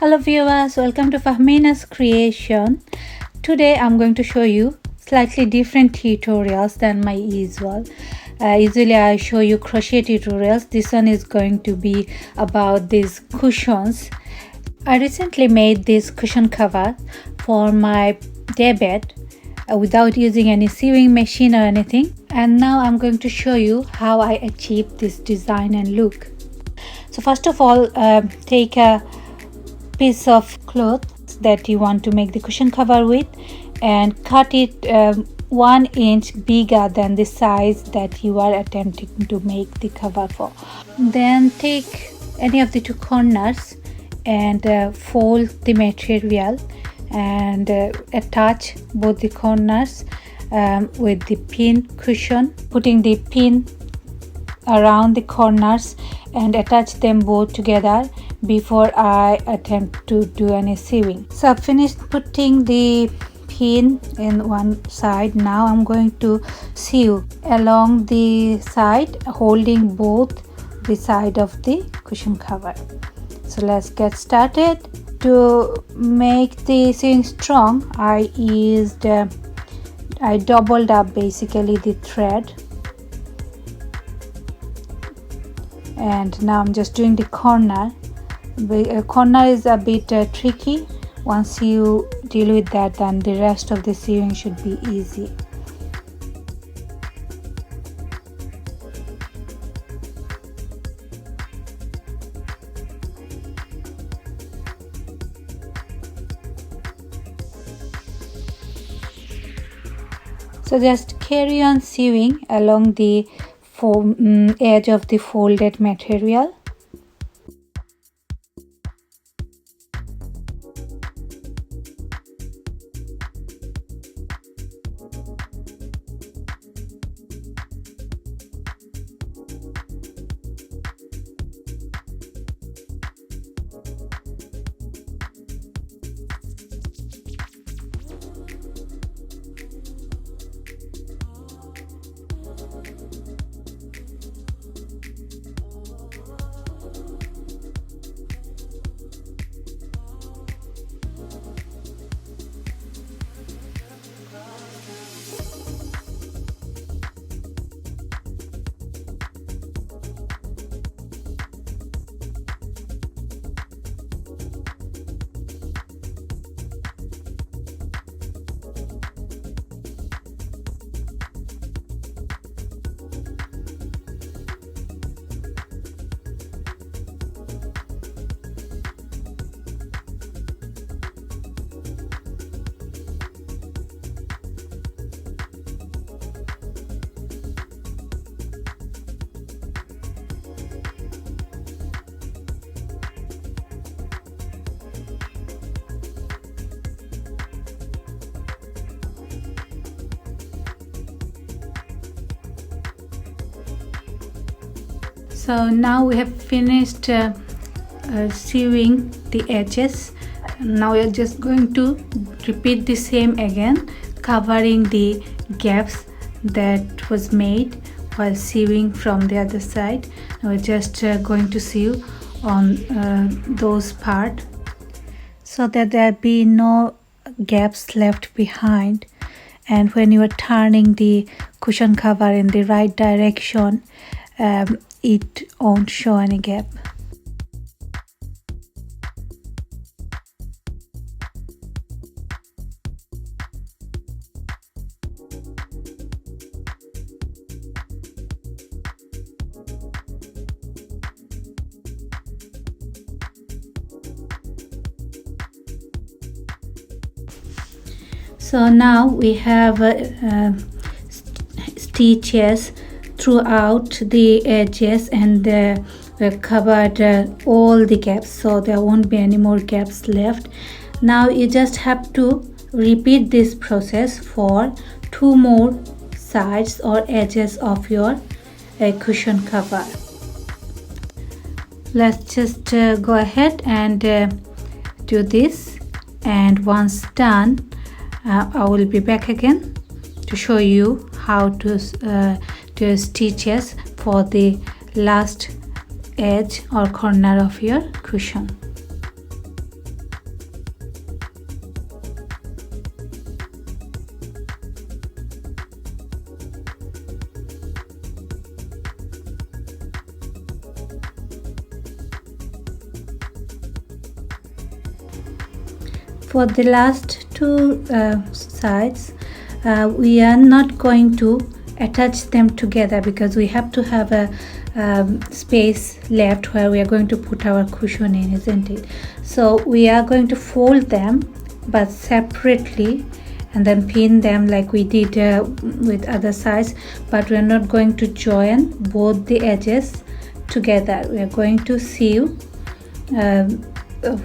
Hello viewers, welcome to Fahminas creation. Today I'm going to show you slightly different tutorials than my usual. Usually I show you crochet tutorials. This one is going to be about these cushions. I recently made this cushion cover for my daybed without using any sewing machine or anything, and now I'm going to show you how I achieved this design and look. So first of all, take a piece of cloth that you want to make the cushion cover with and cut it 1 inch bigger than the size that you are attempting to make the cover for. Then take any of the two corners and fold the material and attach both the corners with the pin cushion, putting the pin around the corners and attach them both together before I attempt to do any sewing. So I've finished putting the pin in one side. Now I'm going to sew along the side, holding both the side of the cushion cover. So let's get started. To make the sewing strong, I doubled up basically the thread. And now I'm just doing the corner. The corner is a bit tricky. Once you deal with that, then the rest of the sewing should be easy. So just carry on sewing along the edge of the folded material. So now we have finished sewing the edges. Now we are just going to repeat the same again, covering the gaps that was made while sewing from the other side. Now we're just going to sew on those parts so that there be no gaps left behind, and when you are turning the cushion cover in the right direction, it won't show any gap. So now we have stitches throughout the edges, and we've covered all the gaps, so there won't be any more gaps left. Now you just have to repeat this process for 2 more sides or edges of your cushion cover. Let's just go ahead and do this, and once done, I will be back again to show you how to do stitches for the last edge or corner of your cushion. For the last two sides, we are not going to attach them together because we have to have a space left where we are going to put our cushion in, isn't it? So we are going to fold them but separately and then pin them like we did with other sides, but we are not going to join both the edges together. We are going to sew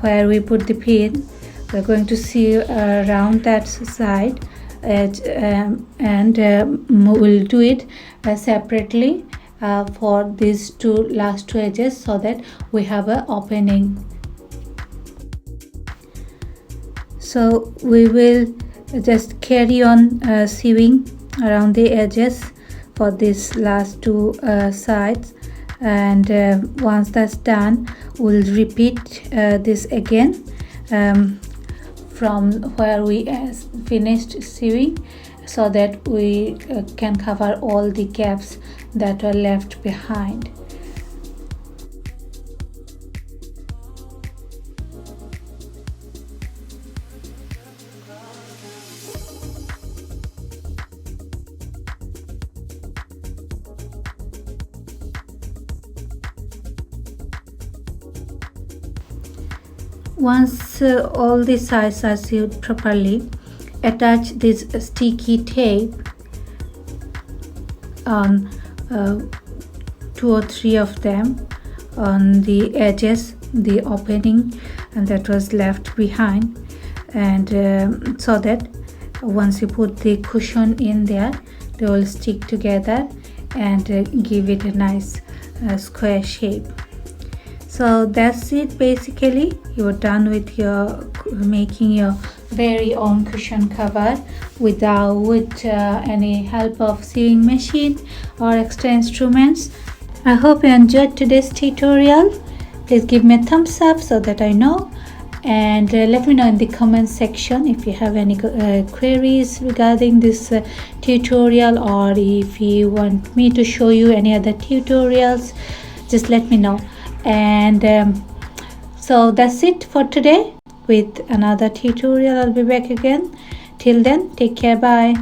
where we put the pin. We're going to sew around that side edge, and we'll do it separately for these last two edges so that we have an opening. So we will just carry on sewing around the edges for these last two sides, and once that's done we'll repeat this again from where we finished sewing so that we can cover all the gaps that are left behind. Once all the sides are sewed properly, attach this sticky tape on 2 or 3 of them on the edges, the opening and that was left behind, and so that once you put the cushion in there, they will stick together and give it a nice square shape. So that's it. Basically, you're done with your making your very own cushion cover without any help of sewing machine or extra instruments. I hope you enjoyed today's tutorial. Please give me a thumbs up so that I know, and let me know in the comment section if you have any queries regarding this tutorial, or if you want me to show you any other tutorials, just let me know. And so that's it for today. With another tutorial I'll be back again. Till then, take care. Bye.